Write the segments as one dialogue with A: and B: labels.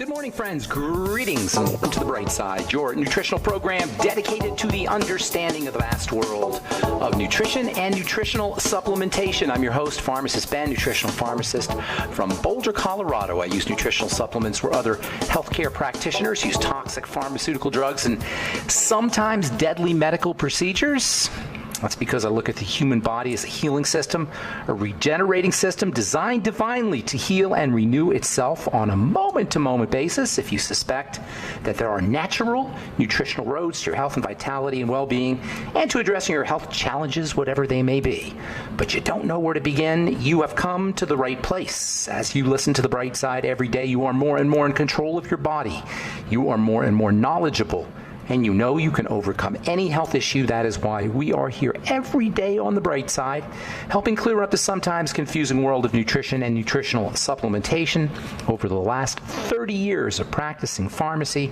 A: Good morning, friends. Greetings and welcome to The Bright Side, your nutritional program dedicated to the understanding of the vast world of nutrition and nutritional supplementation. I'm your host, Pharmacist Ben, nutritional pharmacist from Boulder, Colorado. I use nutritional supplements where other healthcare practitioners use toxic pharmaceutical drugs and sometimes deadly medical procedures. That's because I look at the human body as a healing system, a regenerating system designed divinely to heal and renew itself on a moment-to-moment basis. If you suspect that there are natural nutritional roads to your health and vitality and well-being and to addressing your health challenges, whatever they may be, but you don't know where to begin, you have come to the right place. As you listen to The Bright Side every day, you are more and more in control of your body. You are more and more knowledgeable. And you know you can overcome any health issue. That is why we are here every day on The Bright Side, helping clear up the sometimes confusing world of nutrition and nutritional supplementation. Over the last 30 years of practicing pharmacy,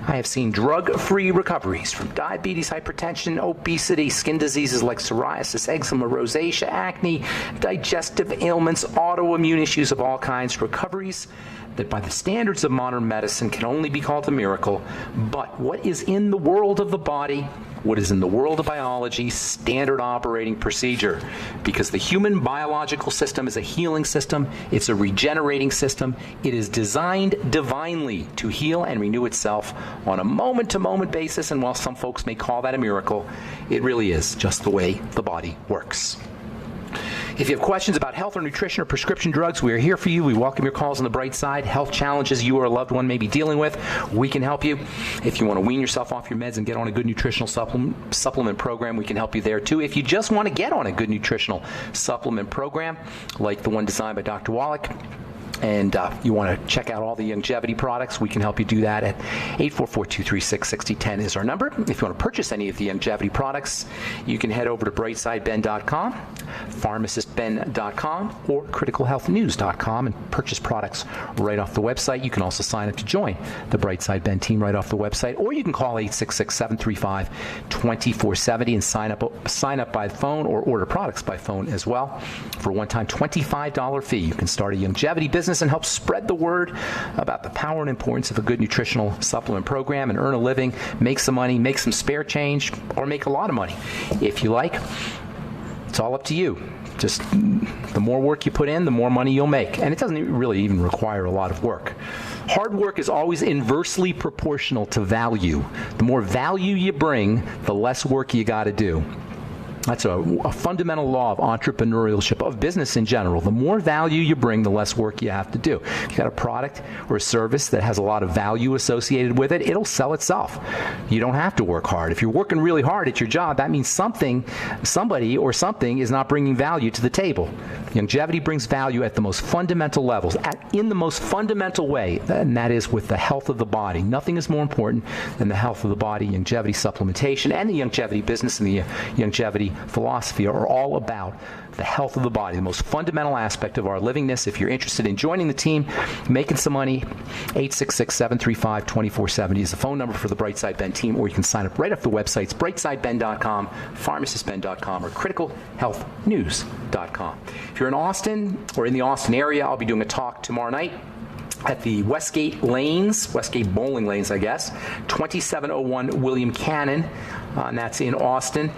A: I have seen drug-free recoveries from diabetes, hypertension, obesity, skin diseases like psoriasis, eczema, rosacea, acne, digestive ailments, autoimmune issues of all kinds, recoveries that by the standards of modern medicine can only be called a miracle. But what is in the world of the body, what is in the world of biology, standard operating procedure. Because the human biological system is a healing system, it's a regenerating system, it is designed divinely to heal and renew itself on a moment-to-moment basis, and while some folks may call that a miracle, it really is just the way the body works. If you have questions about health or nutrition or prescription drugs, we are here for you. We welcome your calls on The Bright Side. Health challenges you or a loved one may be dealing with, we can help you. If you want to wean yourself off your meds and get on a good nutritional supplement program, we can help you there too. If you just want to get on a good nutritional supplement program, like the one designed by Dr. Wallach, and you want to check out all the longevity products, we can help you do that at 844-236-6010 is our number. If you want to purchase any of the longevity products, you can head over to brightsideben.com, pharmacistben.com, or criticalhealthnews.com and purchase products right off the website. You can also sign up to join the Brightside Ben team right off the website, or you can call 866-735-2470 and sign up by phone or order products by phone as well. For a one-time $25 fee, you can start a longevity business and help spread the word about the power and importance of a good nutritional supplement program and earn a living, make some money, make some spare change, or make a lot of money. If you like, it's all up to you. Just the more work you put in, the more money you'll make. And it doesn't really even require a lot of work. Hard work is always inversely proportional to value. The more value you bring, the less work you got to do. That's a fundamental law of entrepreneurship, of business in general. The more value you bring, the less work you have to do. If you've got a product or a service that has a lot of value associated with it, it'll sell itself. You don't have to work hard. If you're working really hard at your job, that means somebody or something is not bringing value to the table. Longevity brings value at the most fundamental levels, in the most fundamental way, and that is with the health of the body. Nothing is more important than the health of the body. Longevity supplementation and the longevity business and the longevity philosophy are all about the health of the body, the most fundamental aspect of our livingness. If you're interested in joining the team, making some money, 866-735-2470 is the phone number for the Brightside Ben team, or you can sign up right off the websites, brightsideben.com, pharmacistben.com, or criticalhealthnews.com. If you're in Austin or in the Austin area, I'll be doing a talk tomorrow night at the Westgate Bowling Lanes, I guess, 2701 William Cannon, and that's in Austin.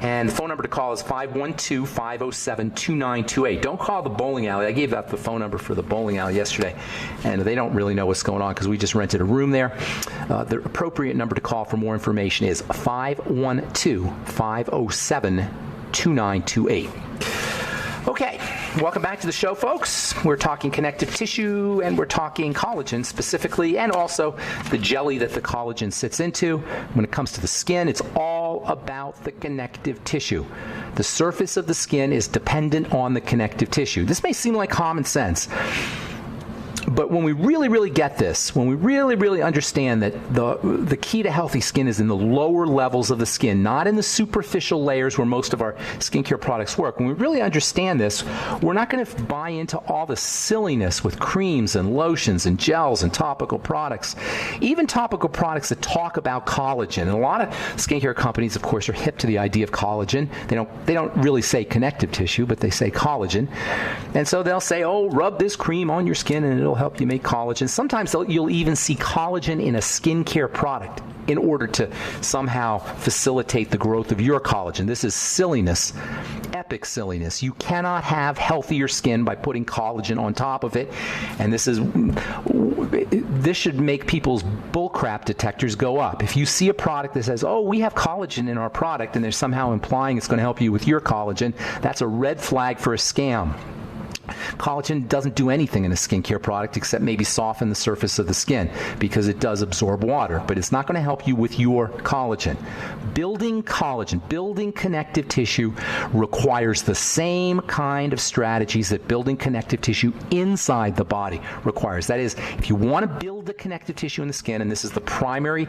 A: And the phone number to call is 512-507-2928. Don't call the bowling alley. I gave out the phone number for the bowling alley yesterday, and they don't really know what's going on because we just rented a room there. The appropriate number to call for more information is 512-507-2928. Okay, welcome back to the show, folks. We're talking connective tissue, and we're talking collagen specifically, and also the jelly that the collagen sits into. When it comes to the skin, it's all about the connective tissue. The surface of the skin is dependent on the connective tissue. This may seem like common sense, but when we really, really get this, when we really, really understand that the key to healthy skin is in the lower levels of the skin, not in the superficial layers where most of our skincare products work. When we really understand this, we're not going to buy into all the silliness with creams and lotions and gels and topical products, even topical products that talk about collagen. And a lot of skincare companies, of course, are hip to the idea of collagen. They don't really say connective tissue, but they say collagen. And so they'll say, oh, rub this cream on your skin and it'll will help you make collagen. Sometimes you'll even see collagen in a skincare product in order to somehow facilitate the growth of your collagen. This is silliness, epic silliness. You cannot have healthier skin by putting collagen on top of it, and this should make people's bullcrap detectors go up. If you see a product that says, oh, we have collagen in our product, and they're somehow implying it's going to help you with your collagen, that's a red flag for a scam. Collagen doesn't do anything in a skincare product except maybe soften the surface of the skin because it does absorb water, but it's not going to help you with your collagen. Building collagen, building connective tissue requires the same kind of strategies that building connective tissue inside the body requires. That is, if you want to build the connective tissue in the skin, and this is the primary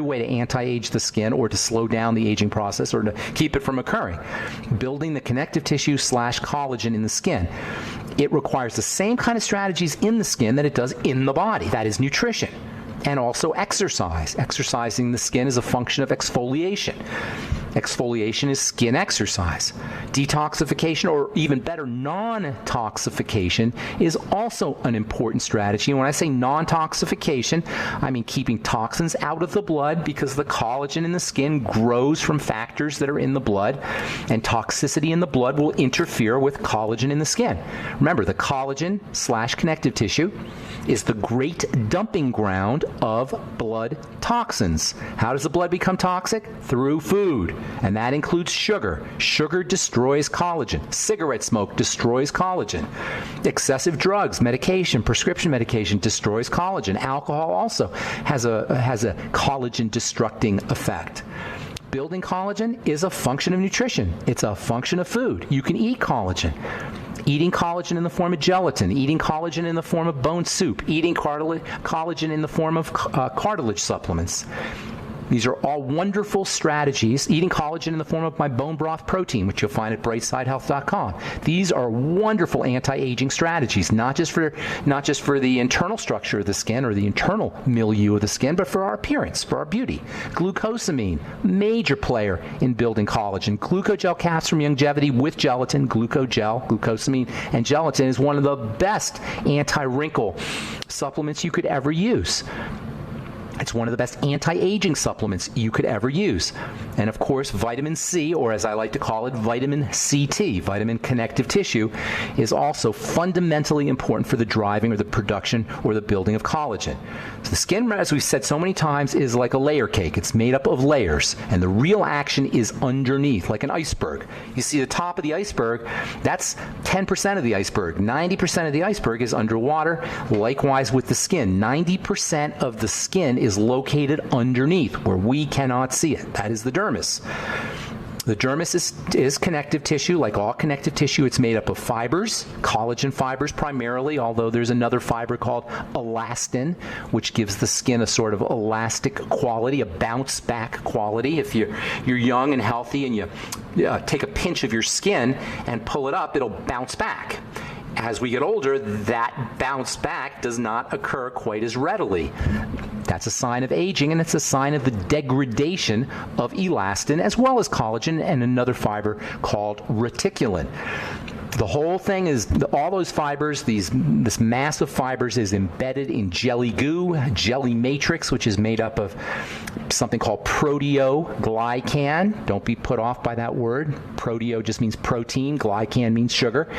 A: way to anti-age the skin or to slow down the aging process or to keep it from occurring, building the connective tissue / collagen in the skin, it requires the same kind of strategies in the skin that it does in the body. That is nutrition. And also exercise. Exercising the skin is a function of exfoliation. Exfoliation is skin exercise. Detoxification, or even better, non-toxification, is also an important strategy. And when I say non-toxification, I mean keeping toxins out of the blood, because the collagen in the skin grows from factors that are in the blood, and toxicity in the blood will interfere with collagen in the skin. Remember, the collagen / connective tissue is the great dumping ground of blood toxins. How does the blood become toxic? Through food. And that includes sugar. Sugar destroys collagen. Cigarette smoke destroys collagen. Excessive drugs, medication, prescription medication destroys collagen. Alcohol also has a collagen-destructing effect. Building collagen is a function of nutrition. It's a function of food. You can eat collagen. Eating collagen in the form of gelatin, eating collagen in the form of bone soup, eating collagen in the form of cartilage supplements. These are all wonderful strategies. Eating collagen in the form of my bone broth protein, which you'll find at brightsidehealth.com. These are wonderful anti-aging strategies, not just for the internal structure of the skin or the internal milieu of the skin, but for our appearance, for our beauty. Glucosamine, major player in building collagen. Glucogel caps from Youngevity with gelatin, glucogel, glucosamine, and gelatin is one of the best anti-wrinkle supplements you could ever use. It's one of the best anti-aging supplements you could ever use. And of course, vitamin C, or as I like to call it, vitamin CT, vitamin connective tissue, is also fundamentally important for the driving or the production or the building of collagen. So the skin, as we've said so many times, is like a layer cake. It's made up of layers, and the real action is underneath, like an iceberg. You see the top of the iceberg, that's 10% of the iceberg. 90% of the iceberg is underwater. Likewise with the skin. 90% of the skin is located underneath where we cannot see it. That is the dermis. The dermis is connective tissue. Like all connective tissue, it's made up of fibers, collagen fibers primarily, although there's another fiber called elastin, which gives the skin a sort of elastic quality, a bounce back quality. If you're young and healthy and you take a pinch of your skin and pull it up, it'll bounce back. As we get older, that bounce back does not occur quite as readily. That's a sign of aging, and it's a sign of the degradation of elastin as well as collagen and another fiber called reticulin. The whole thing is, all those fibers, this mass of fibers is embedded in jelly goo, jelly matrix, which is made up of something called proteoglycan. Don't be put off by that word. Proteo just means protein, glycan means sugar.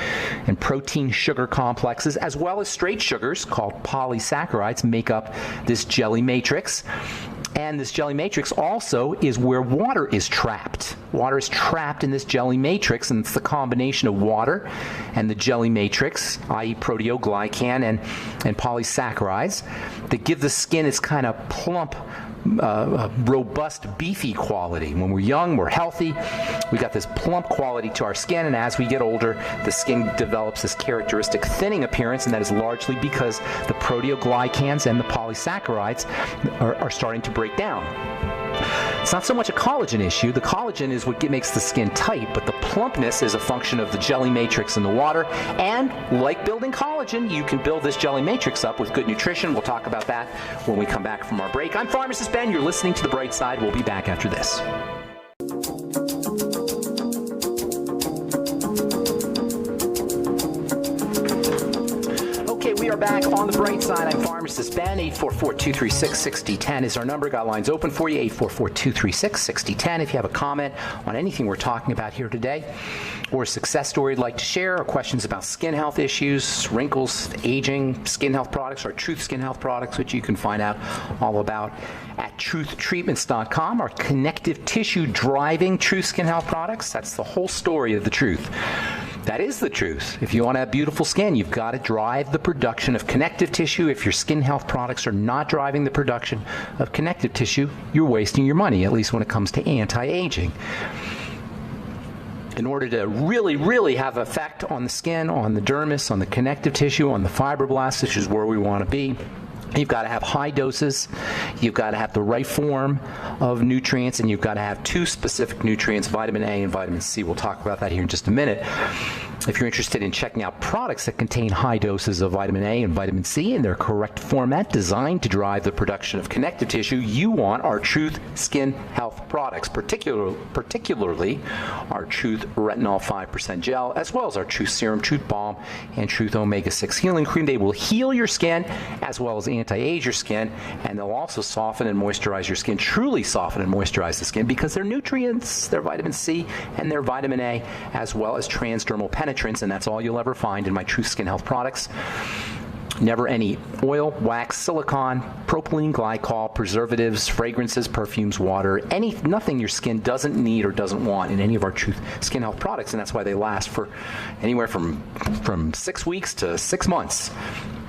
A: And protein sugar complexes, as well as straight sugars called polysaccharides, make up this jelly matrix. And this jelly matrix also is where water is trapped. Water is trapped in this jelly matrix, and it's the combination of water and the jelly matrix, i.e. proteoglycan and polysaccharides, that give the skin its kind of plump, robust, beefy quality. When we're young, we're healthy, we got this plump quality to our skin, and as we get older, the skin develops this characteristic thinning appearance, and that is largely because the proteoglycans and the polysaccharides are starting to break down. It's not so much a collagen issue. The collagen is what makes the skin tight, but the plumpness is a function of the jelly matrix in the water. And like building collagen, you can build this jelly matrix up with good nutrition. We'll talk about that when we come back from our break. I'm Pharmacist Ben. You're listening to The Bright Side. We'll be back after this. We are back on the bright side. I'm Pharmacist Ben. 844-236-6010 is our number. Got lines open for you. 844-236-6010. If you have a comment on anything we're talking about here today, or a success story you'd like to share, or questions about skin health issues, wrinkles, aging, skin health products, or Truth Skin Health products, which you can find out all about at truthtreatments.com. Our connective tissue driving Truth Skin Health products. That's the whole story of the truth. That is the truth. If you want to have beautiful skin, you've got to drive the production of connective tissue. If your skin health products are not driving the production of connective tissue, you're wasting your money, at least when it comes to anti-aging. In order to really have effect on the skin, on the dermis, on the connective tissue, on the fibroblasts, which is where we want to be, you've got to have high doses, you've got to have the right form of nutrients, and you've got to have two specific nutrients, vitamin A and vitamin C. We'll talk about that here in just a minute. If you're interested in checking out products that contain high doses of vitamin A and vitamin C in their correct format designed to drive the production of connective tissue, you want our Truth Skin Health products, particularly our Truth Retinol 5% Gel, as well as our Truth Serum, Truth Balm, and Truth Omega-6 Healing Cream. They will heal your skin as well as anti-age your skin, and they'll also soften and moisturize your skin, truly soften and moisturize the skin, because they're nutrients, they're vitamin C and they're vitamin A, as well as transdermal penetrants, and that's all you'll ever find in my Truth Skin Health products. Never any oil, wax, silicone, propylene glycol, preservatives, fragrances, perfumes, water, nothing your skin doesn't need or doesn't want in any of our Truth Skin Health products, and that's why they last for anywhere from 6 weeks to 6 months.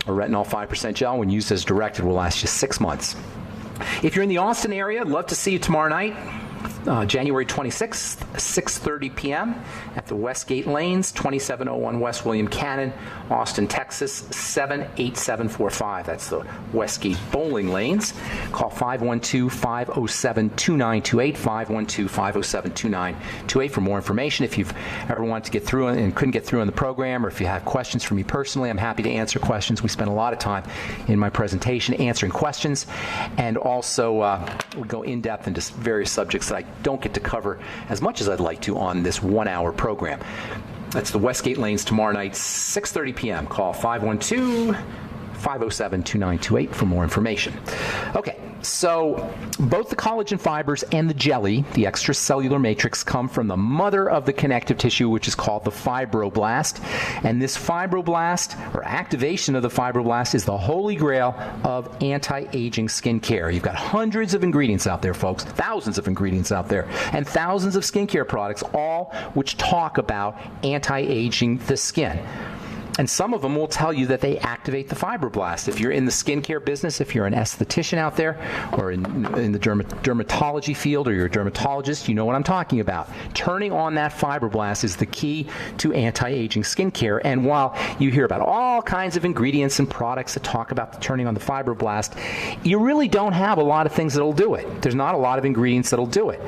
A: A retinol 5% gel, when used as directed, will last you 6 months. If you're in the Austin area, I'd love to see you tomorrow night. January 26th, 6:30 p.m. at the Westgate Lanes, 2701 West William Cannon, Austin, Texas, 78745. That's the Westgate Bowling Lanes. Call 512-507-2928, 512-507-2928 for more information. If you've ever wanted to get through and couldn't get through on the program, or if you have questions for me personally, I'm happy to answer questions. We spend a lot of time in my presentation answering questions, and also we go in depth into various subjects that I don't get to cover as much as I'd like to on this 1-hour program. That's the Westgate Lanes tomorrow night, 6:30 p.m. Call 512-507-2928 for more information. Okay, so both the collagen fibers and the jelly, the extracellular matrix, come from the mother of the connective tissue, which is called the fibroblast. And this fibroblast, or activation of the fibroblast, is the holy grail of anti-aging skincare. You've got hundreds of ingredients out there, folks, thousands of ingredients out there, and thousands of skincare products, all which talk about anti-aging the skin. And some of them will tell you that they activate the fibroblast. If you're in the skincare business, if you're an esthetician out there, or in the dermatology field, or you're a dermatologist, you know what I'm talking about. Turning on that fibroblast is the key to anti-aging skincare. And while you hear about all kinds of ingredients and products that talk about turning on the fibroblast, you really don't have a lot of things that'll do it. There's not a lot of ingredients that'll do it.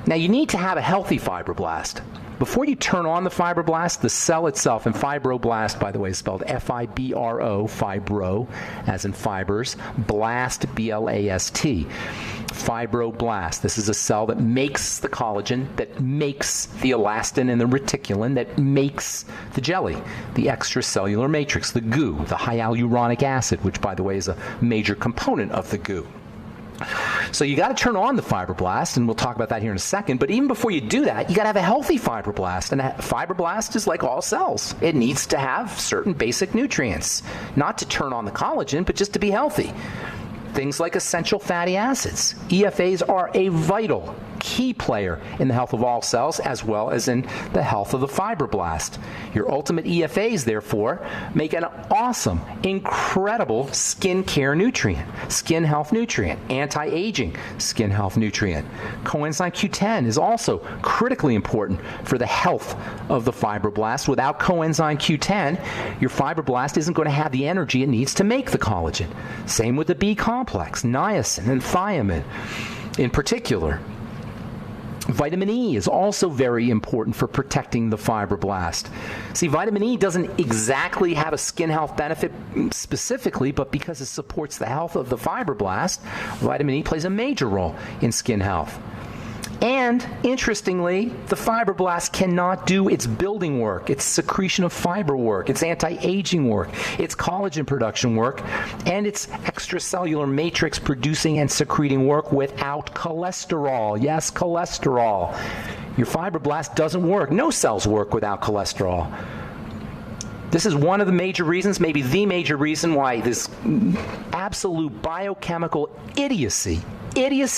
A: Now, you need to have a healthy fibroblast. Before you turn on the fibroblast, the cell itself, and fibroblast, by the way, is spelled F-I-B-R-O, fibro, as in fibers, blast, B-L-A-S-T. Fibroblast. This is a cell that makes the collagen, that makes the elastin and the reticulin, that makes the jelly, the extracellular matrix, the goo, the hyaluronic acid, which, by the way, is a major component of the goo. So you got to turn on the fibroblast, and we'll talk about that here in a second. But even before you do that, you got to have a healthy fibroblast. And a fibroblast is like all cells. It needs to have certain basic nutrients, not to turn on the collagen, but just to be healthy. Things like essential fatty acids. EFAs are a vital, key player in the health of all cells, as well as in the health of the fibroblast. Your ultimate EFAs, therefore, make an awesome, incredible skin care nutrient, skin health nutrient, anti-aging skin health nutrient. Coenzyme Q10 is also critically important for the health of the fibroblast. Without coenzyme Q10, your fibroblast isn't going to have the energy it needs to make the collagen. Same with the B complex, niacin, and thiamine in particular. Vitamin E is also very important for protecting the fibroblast. See, vitamin E doesn't exactly have a skin health benefit specifically, but because it supports the health of the fibroblast, vitamin E plays a major role in skin health. And interestingly, the fibroblast cannot do its building work, its secretion of fiber work, its anti-aging work, its collagen production work, and its extracellular matrix producing and secreting work without cholesterol. Yes, cholesterol. Your fibroblast doesn't work. No cells work without cholesterol. This is one of the major reasons, maybe the major reason, why this absolute biochemical idiocy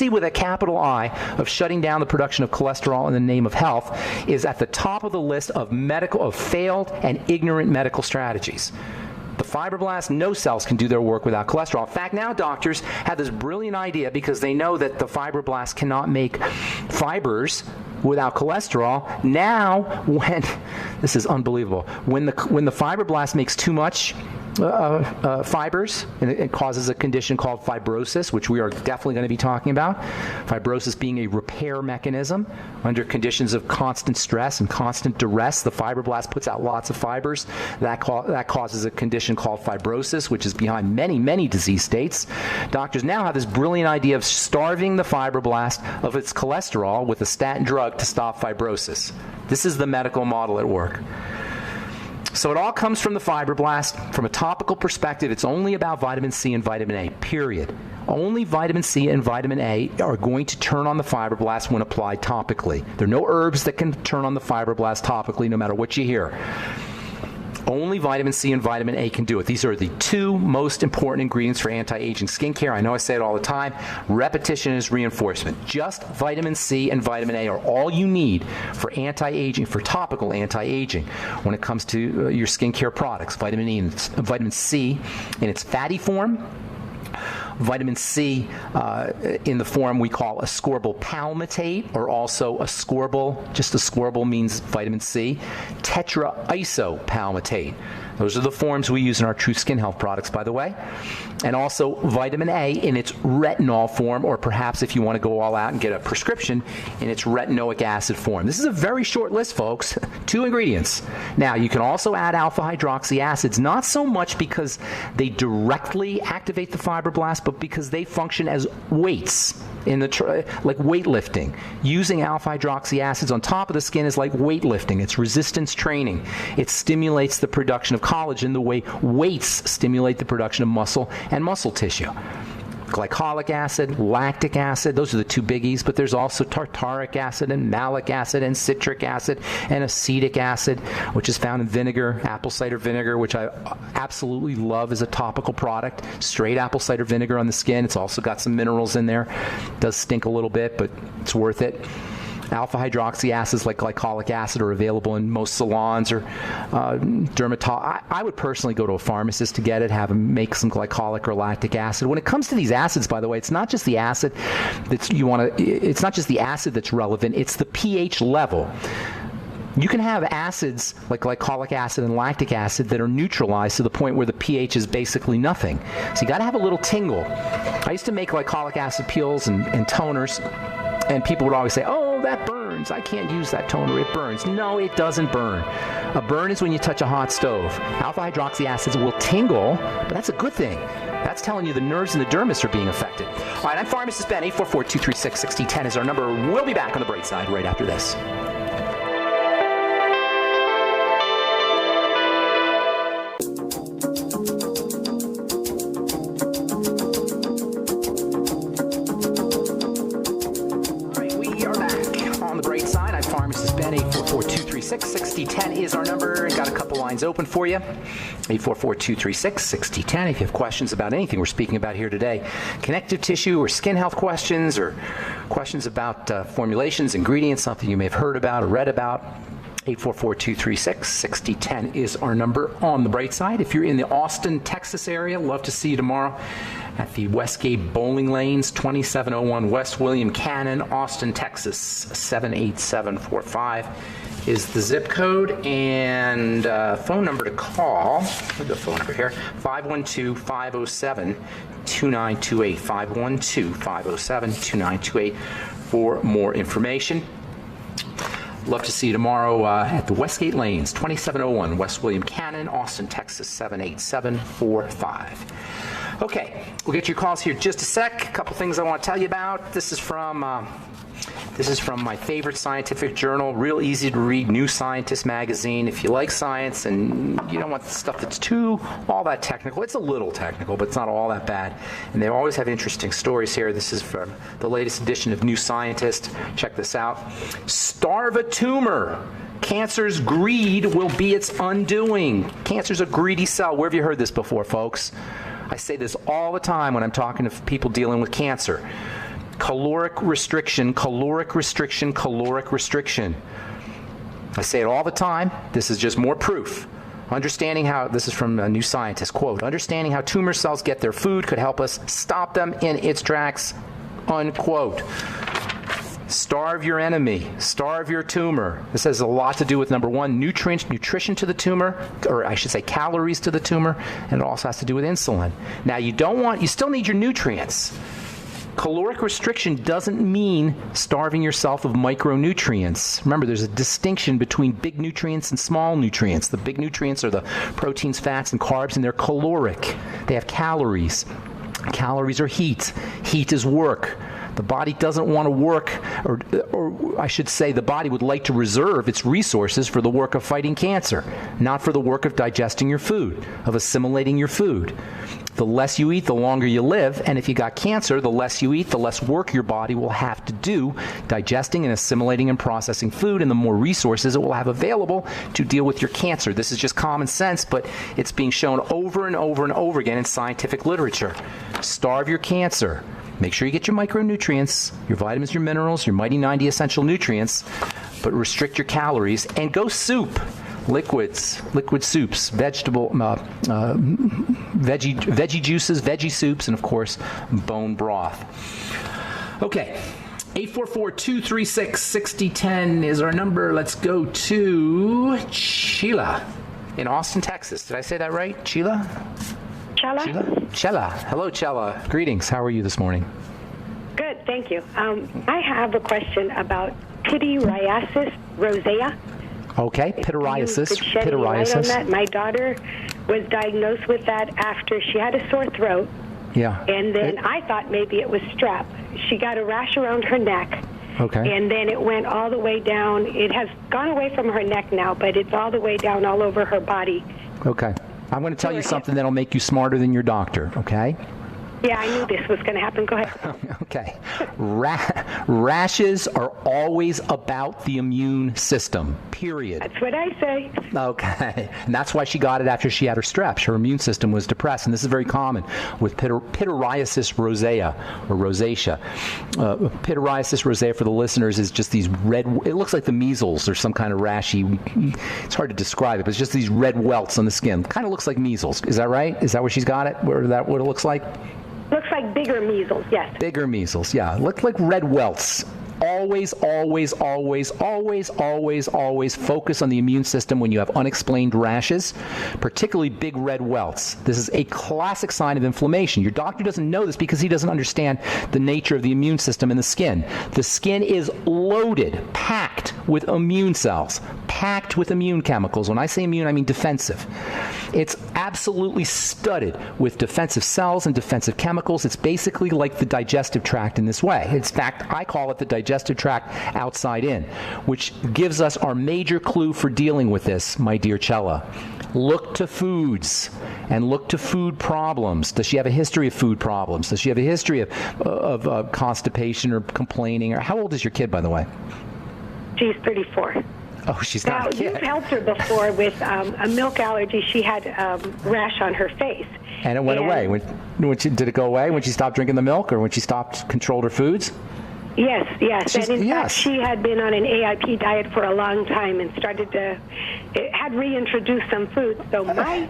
A: with a capital I, of shutting down the production of cholesterol in the name of health is at the top of the list of failed and ignorant medical strategies. The fibroblast, no cells can do their work without cholesterol. In fact, now doctors have this brilliant idea, because they know that the fibroblast cannot make fibers without cholesterol. Now, this is unbelievable, when the fibroblast makes too much fibers, and it causes a condition called fibrosis, which we are definitely going to be talking about. Fibrosis being a repair mechanism under conditions of constant stress and constant duress. The fibroblast puts out lots of fibers. That causes a condition called fibrosis, which is behind many, many disease states. Doctors now have this brilliant idea of starving the fibroblast of its cholesterol with a statin drug to stop fibrosis. This is the medical model at work. So it all comes from the fibroblast. From a topical perspective, it's only about vitamin C and vitamin A, period. Only vitamin C and vitamin A are going to turn on the fibroblast when applied topically. There are no herbs that can turn on the fibroblast topically, no matter what you hear. Only vitamin C and vitamin A can do it. These are the two most important ingredients for anti-aging skincare. I know I say it all the time. Repetition is reinforcement. Just vitamin C and vitamin A are all you need for anti-aging, for topical anti-aging. When it comes to your skincare products, vitamin C in its fatty form, vitamin C in the form we call ascorbyl palmitate, or also ascorbyl, just ascorbyl means vitamin C, tetraisopalmitate. Those are the forms we use in our True Skin Health products, by the way. And also vitamin A in its retinol form, or perhaps if you want to go all out and get a prescription, in its retinoic acid form. This is a very short list, folks. 2 ingredients. Now, you can also add alpha hydroxy acids, not so much because they directly activate the fibroblast, but because they function as weights in the like weightlifting. Using alpha hydroxy acids on top of the skin is like weightlifting. It's resistance training. It stimulates the production of collagen the way weights stimulate the production of muscle and muscle tissue. Glycolic acid, lactic acid, those are the 2 biggies, but there's also tartaric acid and malic acid and citric acid and acetic acid, which is found in vinegar, apple cider vinegar, which I absolutely love as a topical product. Straight apple cider vinegar on the skin. It's also got some minerals in there. It does stink a little bit, but it's worth it. Alpha hydroxy acids like glycolic acid are available in most salons or dermatology. I would personally go to a pharmacist to get it, have them make some glycolic or lactic acid. When it comes to these acids, by the way, it's not just the acid it's not just the acid that's relevant, it's the pH level. You can have acids like glycolic acid and lactic acid that are neutralized to the point where the pH is basically nothing. So you got to have a little tingle. I used to make glycolic acid peels and toners, and people would always say, "Oh, that burns. I can't use that toner. It burns." No, it doesn't burn. A burn is when you touch a hot stove. Alpha hydroxy acids will tingle, but that's a good thing. That's telling you the nerves in the dermis are being affected. All right, I'm Pharmacist Ben. 844-236-6010 is our number. We'll be back on the bright side right after this. Ben, 844-236-6010 is our number. Got a couple lines open for you. 844-236-6010. If you have questions about anything we're speaking about here today, connective tissue or skin health questions, or questions about formulations, ingredients, something you may have heard about or read about, 844-236-6010 is our number on the bright side. If you're in the Austin, Texas area, love to see you tomorrow at the Westgate Bowling Lanes, 2701 West William Cannon, Austin, Texas, 78745 is the zip code, and phone number to call. The phone number here, 512-507-2928, 512-507-2928 for more information. Love to see you tomorrow at the Westgate Lanes, 2701 West William Cannon, Austin, Texas, 78745. Okay, we'll get your calls here in just a sec. A couple things I want to tell you about. This is from This is from my favorite scientific journal, real easy to read, New Scientist magazine. If you like science and you don't want stuff that's too all that technical, it's a little technical, but it's not all that bad. And they always have interesting stories here. This is from the latest edition of New Scientist. Check this out. Starve a tumor. Cancer's greed will be its undoing. Cancer's a greedy cell. Where have you heard this before, folks? I say this all the time when I'm talking to people dealing with cancer. Caloric restriction, caloric restriction, caloric restriction. I say it all the time. This is just more proof. Understanding how, this is from a New Scientist, quote, understanding how tumor cells get their food could help us stop them in its tracks, unquote. Starve your enemy. Starve your tumor. This has a lot to do with, number one, nutrition to the tumor, or I should say calories to the tumor, and it also has to do with insulin. Now, you still need your nutrients. Caloric restriction doesn't mean starving yourself of micronutrients. Remember, there's a distinction between big nutrients and small nutrients. The big nutrients are the proteins, fats, and carbs, and they're caloric. They have calories. Calories are heat. Heat is work. The body doesn't want to work, or I should say the body would like to reserve its resources for the work of fighting cancer, not for the work of digesting your food, of assimilating your food. The less you eat, the longer you live, and if you got cancer, the less you eat, the less work your body will have to do digesting and assimilating and processing food, and the more resources it will have available to deal with your cancer. This is just common sense, but it's being shown over and over and over again in scientific literature. Starve your cancer. Make sure you get your micronutrients, your vitamins, your minerals, your Mighty 90 essential nutrients, but restrict your calories and go soup. Liquids, liquid soups, veggie juices, veggie soups, and of course, bone broth. Okay, 844-236-6010 is our number. Let's go to Sheila in Austin, Texas. Did I say that right? Sheila? Chella. Hello, Chella. Greetings. How are you this morning?
B: Good, thank you. I have a question about pityriasis rosea.
A: Okay, pityriasis.
B: Could shed any light on that? My daughter was diagnosed with that after she had a sore throat.
A: Yeah.
B: And then I thought maybe it was strep. She got a rash around her neck.
A: Okay.
B: And then it went all the way down. It has gone away from her neck now, but it's all the way down all over her body.
A: Okay. I'm going to tell you something that'll make you smarter than your doctor, okay?
B: Yeah, I knew this was going to happen. Go ahead.
A: Okay. Rashes are always about the immune system, period.
B: That's what I say.
A: Okay. And that's why she got it after she had her strep. Her immune system was depressed. And this is very common with pityriasis rosea or rosacea. Pityriasis rosea, for the listeners, is just these red, it looks like the measles or some kind of rashy. It's hard to describe it, but it's just these red welts on the skin. Kind of looks like measles. Is that right? Is that where she's got it? Or is that what it looks like?
B: Looks like bigger measles, yes.
A: Bigger measles, yeah. Look like red welts. Always, always, always, always, always, always focus on the immune system when you have unexplained rashes, particularly big red welts. This is a classic sign of inflammation. Your doctor doesn't know this because he doesn't understand the nature of the immune system in the skin. The skin is loaded, packed with immune cells, packed with immune chemicals. When I say immune, I mean defensive. It's absolutely studded with defensive cells and defensive chemicals. It's basically like the digestive tract in this way. In fact, I call it the digestive tract outside in, which gives us our major clue for dealing with this, my dear Chella. Look to foods and look to food problems. Does she have a history of food problems? Does she have a history of constipation or complaining? Or how old is your kid, by the way?
B: She's 34.
A: Oh, she's got a kid.
B: You've helped her before with a milk allergy. She had rash on her face.
A: And it went away. Did it go away when she stopped drinking the milk or when she controlled her foods?
B: Yes. And in fact, she had been on an AIP diet for a long time and had reintroduced some foods. So my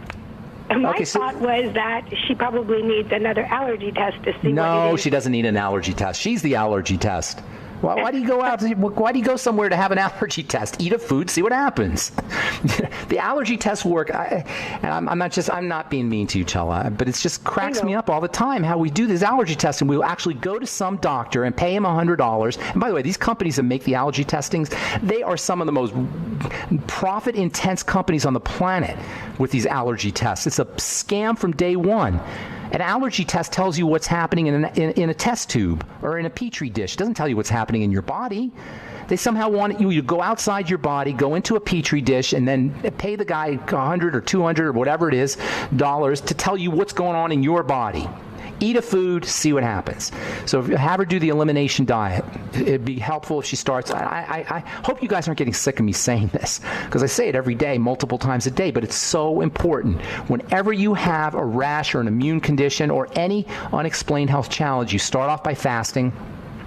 B: thought was that she probably needs another allergy test to see what it is.
A: No, she doesn't need an allergy test. She's the allergy test. Why do you go out? Why do you go somewhere to have an allergy test? Eat a food, see what happens. The allergy tests work. I'm not being mean to you, Chella, but it just cracks me up all the time how we do this allergy testing. We'll actually go to some doctor and pay him $100. And by the way, these companies that make the allergy testings, they are some of the most profit-intense companies on the planet with these allergy tests. It's a scam from day one. An allergy test tells you what's happening in a test tube or in a petri dish. It doesn't tell you what's happening in your body. They somehow want you to go outside your body, go into a petri dish, and then pay the guy $100 or $200 or whatever it is dollars to tell you what's going on in your body. Eat a food, see what happens. So if you have her do the elimination diet, it'd be helpful if she starts. I hope you guys aren't getting sick of me saying this, because I say it every day, multiple times a day, but it's so important. Whenever you have a rash or an immune condition or any unexplained health challenge, you start off by fasting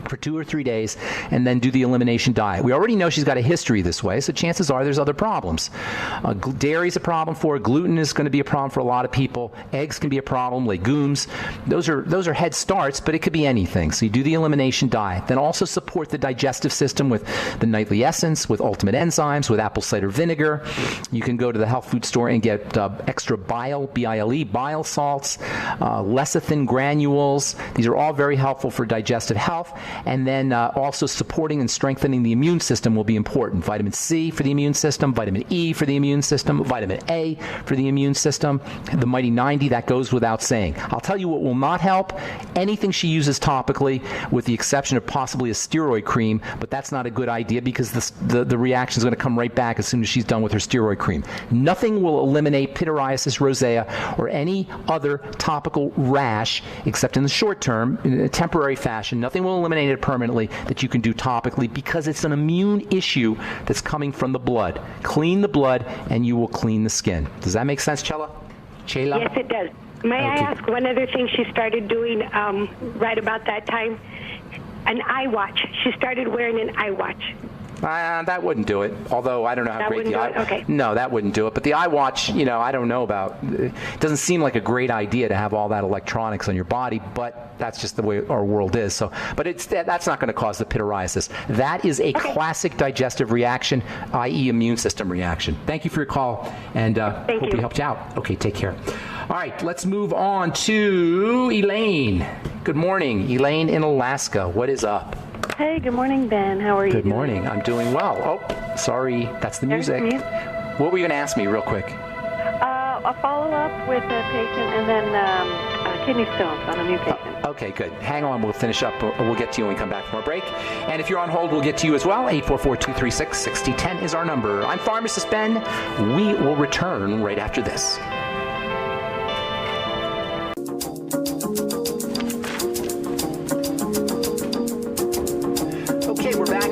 A: for 2 or 3 days, and then do the elimination diet. We already know she's got a history this way, so chances are there's other problems. Dairy is a problem for her. Gluten is going to be a problem for a lot of people. Eggs can be a problem. Legumes. Those are head starts, but it could be anything. So you do the elimination diet. Then also support the digestive system with the nightly essence, with ultimate enzymes, with apple cider vinegar. You can go to the health food store and get extra bile, B-I-L-E, bile salts, lecithin granules. These are all very helpful for digestive health. And then also supporting and strengthening the immune system will be important. Vitamin C for the immune system, vitamin E for the immune system, vitamin A for the immune system. The Mighty 90, that goes without saying. I'll tell you what will not help: anything she uses topically, with the exception of possibly a steroid cream, but that's not a good idea because the reaction is going to come right back as soon as she's done with her steroid cream. Nothing will eliminate pityriasis rosea or any other topical rash, except in the short term, in a temporary fashion. Nothing will eliminate it permanently that you can do topically, because it's an immune issue that's coming from the blood. Clean the blood and you will clean the skin. Does that make sense, Chela?
B: Yes, it does. May I ask one other thing she started doing right about that time? An eye watch. She started wearing an eye watch.
A: That wouldn't do it. Although I don't know how great the eye.
B: Okay.
A: No, that wouldn't do it. But the eye watch, I don't know about. It doesn't seem like a great idea to have all that electronics on your body. But that's just the way our world is. So, but that's not going to cause the pityriasis. That is a classic digestive reaction, i.e., immune system reaction. Thank you for your call, and hope we helped you out. Okay, take care. All right, let's move on to Elaine. Good morning, Elaine in Alaska. What is up?
C: Hey, good morning, Ben. How are you?
A: Good morning. I'm doing well. Oh, sorry. That's the music. What were you going to ask me real quick?
C: A follow-up with a patient and then kidney stones on a new patient.
A: Okay, good. Hang on. We'll finish up. We'll get to you when we come back from our break. And if you're on hold, we'll get to you as well. 844-236-6010 is our number. I'm Pharmacist Ben. We will return right after this.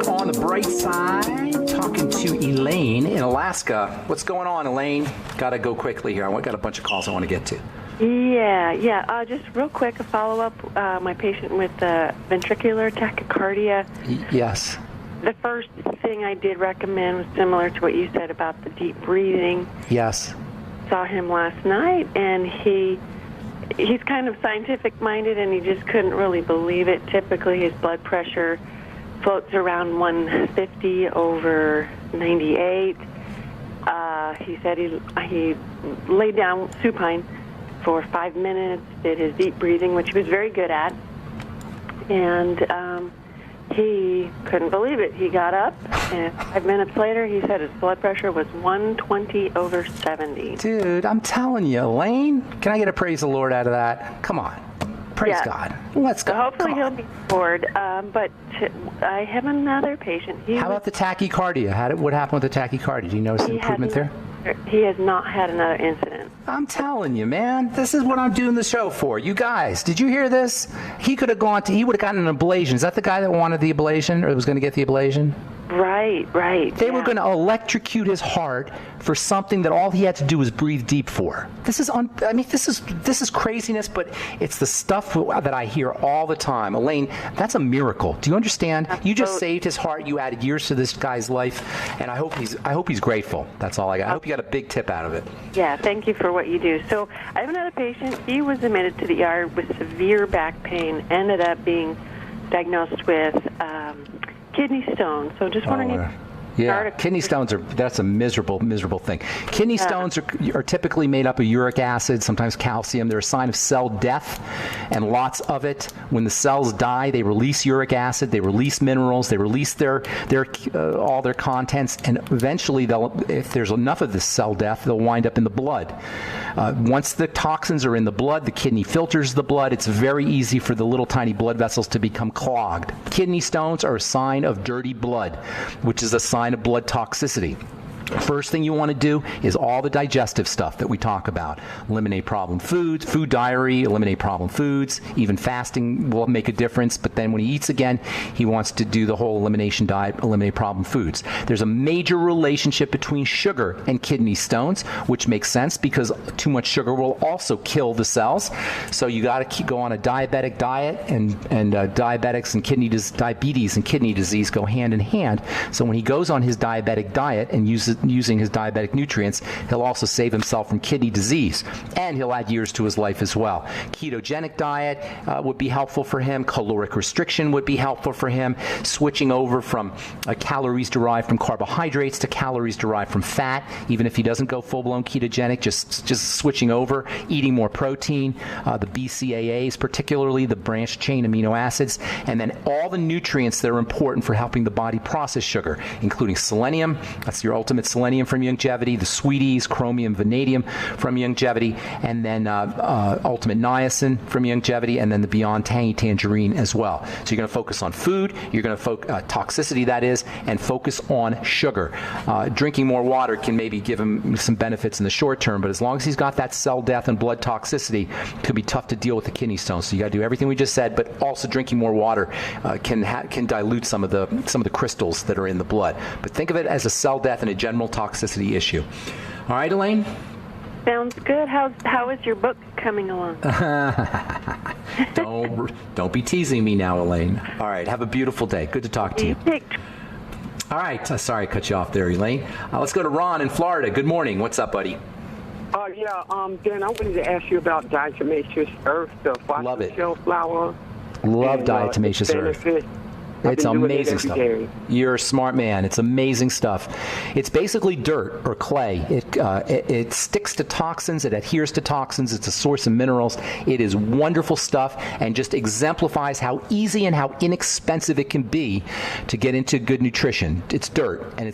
A: On the bright side, talking to Elaine in Alaska. What's going on, Elaine? Got to go quickly here. I got a bunch of calls I want to get to.
C: Yeah. Just real quick, a follow-up. My patient with ventricular tachycardia.
A: Yes.
C: The first thing I did recommend was similar to what you said about the deep breathing.
A: Yes.
C: Saw him last night, and he's kind of scientific-minded, and he just couldn't really believe it. Typically, his blood pressure floats around 150 over 98. He said he laid down supine for 5 minutes, did his deep breathing, which he was very good at, and he couldn't believe it. He got up, and 5 minutes later, he said his blood pressure was 120 over 70.
A: Dude, I'm telling you, Elaine, can I get a praise the Lord out of that? Come on. Praise God. Let's go.
C: Hopefully he'll be bored. But I have another patient.
A: How about the tachycardia? What happened with the tachycardia? Do you notice an improvement there?
C: He has not had another incident.
A: I'm telling you, man. This is what I'm doing the show for. You guys, did you hear this? He would have gotten an ablation. Is that the guy that wanted the ablation or was going to get the ablation?
C: Right.
A: They were going to electrocute his heart for something that all he had to do was breathe deep for. This is craziness, but it's the stuff that I hear all the time. Elaine, that's a miracle. Do you understand? You just saved his heart. You added years to this guy's life, and I hope he's grateful. That's all I got. I hope you got a big tip out of it.
C: Yeah, thank you for what you do. So I have another patient. He was admitted to the ER with severe back pain. Ended up being diagnosed with kidney stone. So just wondering
A: Yeah, kidney stones that's a miserable thing. Kidney stones are typically made up of uric acid, sometimes calcium. They're a sign of cell death, and lots of it. When the cells die, they release uric acid, they release minerals, they release their all their contents, and eventually if there's enough of this cell death, they'll wind up in the blood. Once the toxins are in the blood, the kidney filters the blood. It's very easy for the little tiny blood vessels to become clogged. Kidney stones are a sign of dirty blood, which is a sign of blood toxicity. First thing you want to do is all the digestive stuff that we talk about. Eliminate problem foods, food diary, eliminate problem foods. Even fasting will make a difference, but then when he eats again, he wants to do the whole elimination diet, eliminate problem foods. There's a major relationship between sugar and kidney stones, which makes sense because too much sugar will also kill the cells. So you got to go on a diabetic diet, and diabetics and diabetes and kidney disease go hand in hand. So when he goes on his diabetic diet and using his diabetic nutrients, he'll also save himself from kidney disease, and he'll add years to his life as well. Ketogenic diet would be helpful for him. Caloric restriction would be helpful for him. Switching over from calories derived from carbohydrates to calories derived from fat, even if he doesn't go full-blown ketogenic, just switching over, eating more protein, the BCAAs, particularly the branched chain amino acids, and then all the nutrients that are important for helping the body process sugar, including selenium. That's your ultimate selenium from Youngevity, the sweeties, chromium, vanadium from Youngevity, and then ultimate niacin from Youngevity, and then the Beyond Tangy Tangerine as well. So you're going to focus on food, you're going to toxicity, that is, and focus on sugar. Drinking more water can maybe give him some benefits in the short term, but as long as he's got that cell death and blood toxicity, it could be tough to deal with the kidney stones. So you got to do everything we just said, but also drinking more water can dilute some of the crystals that are in the blood. But think of it as a cell death and a general toxicity issue. All right, Elaine?
C: Sounds good. How is your book coming along?
A: Don't be teasing me now, Elaine. All right, have a beautiful day. Good to talk to you. All right, sorry I cut you off there, Elaine. Let's go to Ron in Florida. Good morning. What's up, buddy?
D: Dan, I wanted to ask you about diatomaceous earth, the fossil flower.
A: Love diatomaceous earth. It's amazing stuff. You're a smart man. It's amazing stuff. It's basically dirt or clay. It sticks to toxins. It adheres to toxins. It's a source of minerals. It is wonderful stuff and just exemplifies how easy and how inexpensive it can be to get into good nutrition. It's dirt, and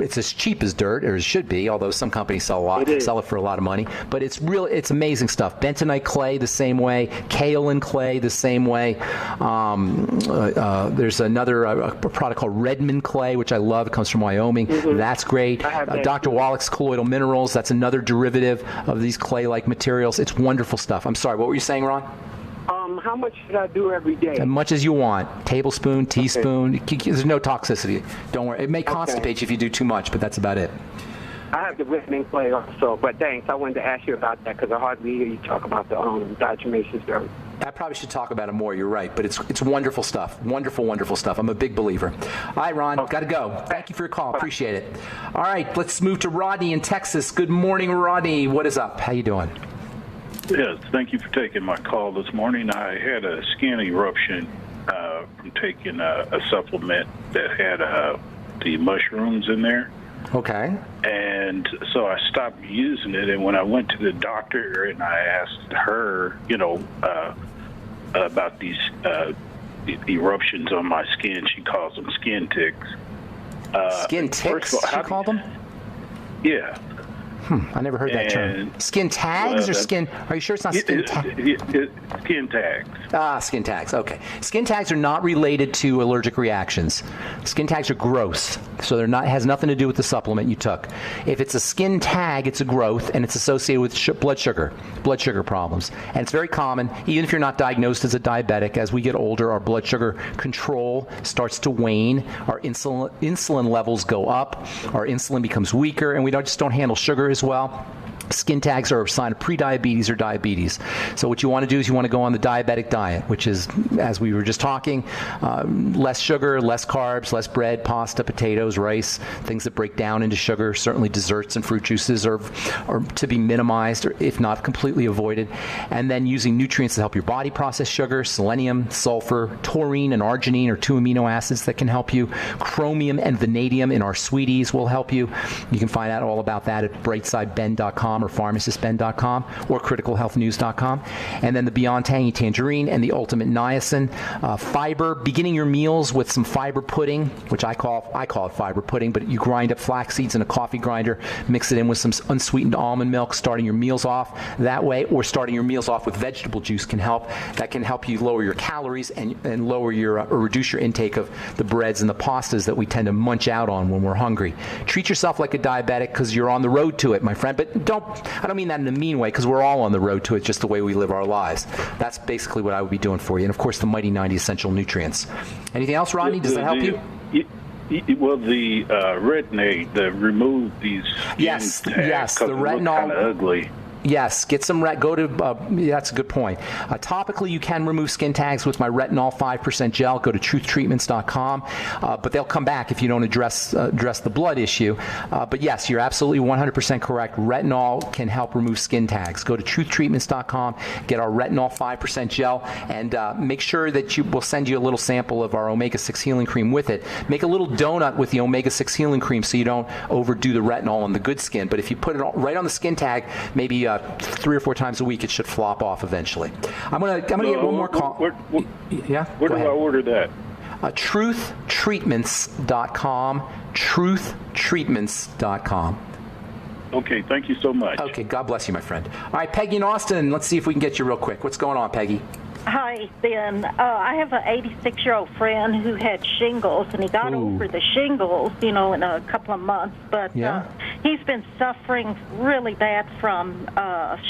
A: it's as cheap as dirt, or it should be, although some companies sell it for a lot of money. But it's amazing stuff. Bentonite clay the same way. Kaolin clay the same way. There's another product called Redmond clay, which I love. It comes from Wyoming. Mm-hmm. That's great. Dr. Wallach's colloidal minerals, that's another derivative of these clay-like materials. It's wonderful stuff. I'm sorry, what were you saying, Ron?
D: How much should I do every day?
A: As much as you want. Tablespoon, teaspoon. There's no toxicity. Don't worry. It may constipate you if you do too much, but that's about it.
D: I have the Redmond clay also, but thanks. I wanted to ask you about that because I hardly hear you talk about the diatomaceous earth.
A: I probably should talk about it more. You're right, but it's wonderful stuff. Wonderful, wonderful stuff. I'm a big believer. All right, Ron, got to go. Thank you for your call. Appreciate it. All right, let's move to Rodney in Texas. Good morning, Rodney. What is up? How you doing?
E: Yes, thank you for taking my call this morning. I had a skin eruption from taking a supplement that had the mushrooms in there.
A: Okay.
E: And so I stopped using it, and when I went to the doctor and I asked her, about these eruptions on my skin, she calls them skin ticks.
A: Skin ticks, she called them?
E: Yeah.
A: I never heard that term. Skin tags or skin? Are you sure it's not skin tags?
E: Skin tags.
A: Skin tags. Okay. Skin tags are not related to allergic reactions. Skin tags are gross, so it has nothing to do with the supplement you took. If it's a skin tag, it's a growth, and it's associated with blood sugar problems. And it's very common, even if you're not diagnosed as a diabetic. As we get older, our blood sugar control starts to wane. Our insulin levels go up. Our insulin becomes weaker, and we just don't handle sugar as well. Skin tags are a sign of prediabetes or diabetes. So what you want to do is you want to go on the diabetic diet, which is, as we were just talking, less sugar, less carbs, less bread, pasta, potatoes, rice, things that break down into sugar. Certainly desserts and fruit juices are to be minimized, or if not completely avoided. And then using nutrients to help your body process sugar. Selenium, sulfur, taurine, and arginine are 2 amino acids that can help you. Chromium and vanadium in our sweeties will help you. You can find out all about that at brightsideben.com or pharmacistben.com or criticalhealthnews.com. And then the Beyond Tangy Tangerine and the Ultimate Niacin. Fiber, beginning your meals with some fiber pudding, which I call it fiber pudding, but you grind up flax seeds in a coffee grinder, mix it in with some unsweetened almond milk, starting your meals off that way, or starting your meals off with vegetable juice can help. That can help you lower your calories and lower your or reduce your intake of the breads and the pastas that we tend to munch out on when we're hungry. Treat yourself like a diabetic because you're on the road to it, my friend, but I don't mean that in a mean way, because we're all on the road to it, just the way we live our lives. That's basically what I would be doing for you. And of course, the Mighty 90 Essential Nutrients. Anything else, Rodney? Does that help you?
E: Well, the retin-A, remove these
A: yes, the retinol.
E: Kind of ugly.
A: Yes, get some go to. That's a good point. Topically, you can remove skin tags with my retinol 5% gel. Go to truthtreatments.com, but they'll come back if you don't address the blood issue. But yes, you're absolutely 100% correct. Retinol can help remove skin tags. Go to truthtreatments.com, get our retinol 5% gel, and make sure that we'll send you a little sample of our omega-6 healing cream with it. Make a little donut with the omega-6 healing cream so you don't overdo the retinol on the good skin. But if you put it right on the skin tag, maybe 3 or 4 times a week, it should flop off eventually. I'm gonna get one more call.
E: Where do I order that?
A: Truthtreatments.com. Truthtreatments.com.
E: Okay, thank you so much.
A: Okay, God bless you, my friend. All right, Peggy in Austin, let's see if we can get you real quick. What's going on, Peggy?
F: Hi, Ben. I have an 86-year-old friend who had shingles, and he got over the shingles, in a couple of months. But he's been suffering really bad from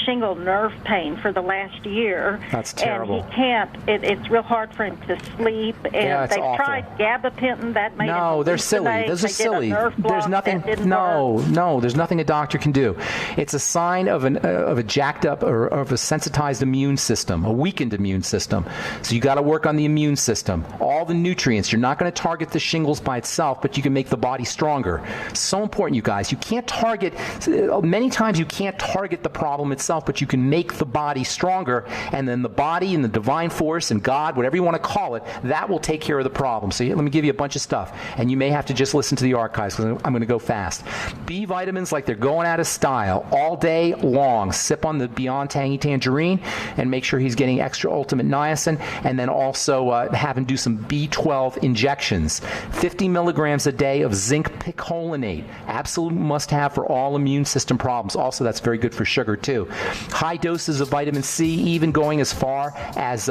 F: shingle nerve pain for the last year.
A: That's terrible.
F: And he can't. It's real hard for him to sleep. And they've
A: awful.
F: tried gabapentin. That made
A: No, they're silly. Those are silly. There's nothing. No, there's nothing a doctor can do. It's a sign of a jacked up or of a sensitized immune system, a weakened immune system. So you got to work on the immune system. All the nutrients. You're not going to target the shingles by itself, but you can make the body stronger. So important, you guys. You can't target. Many times you can't target the problem itself, but you can make the body stronger, and then the body and the divine force and God, whatever you want to call it, that will take care of the problem. So let me give you a bunch of stuff, and you may have to just listen to the archives because I'm going to go fast. B vitamins, like they're going out of style all day long. Sip on the Beyond Tangy Tangerine and make sure he's getting extra Ultimate Niacin, and then also have him do some B12 injections. 50 milligrams a day of zinc picolinate, absolute must-have for all immune system problems. Also, that's very good for sugar too. High doses of vitamin C, even going as far as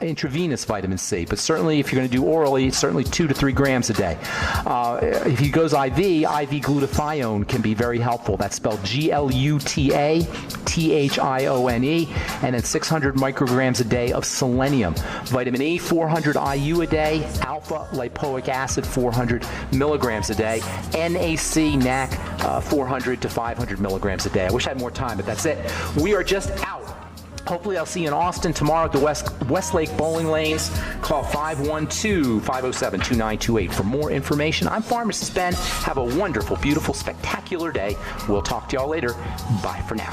A: intravenous vitamin C, but certainly if you're going to do orally, it's certainly 2 to 3 grams a day. If he goes IV glutathione can be very helpful. That's spelled glutathione, and then 600 micrograms a day of selenium. Vitamin E, 400 IU a day. Alpha lipoic acid, 400 milligrams a day. NAC, 400 to 500 milligrams a day. I wish I had more time, but that's it. We are just out. Hopefully I'll see you in Austin tomorrow at the Westlake Bowling Lanes. Call 512-507-2928 for more information. I'm Pharmacist Ben. Have a wonderful, beautiful, spectacular day. We'll talk to y'all later. Bye for now.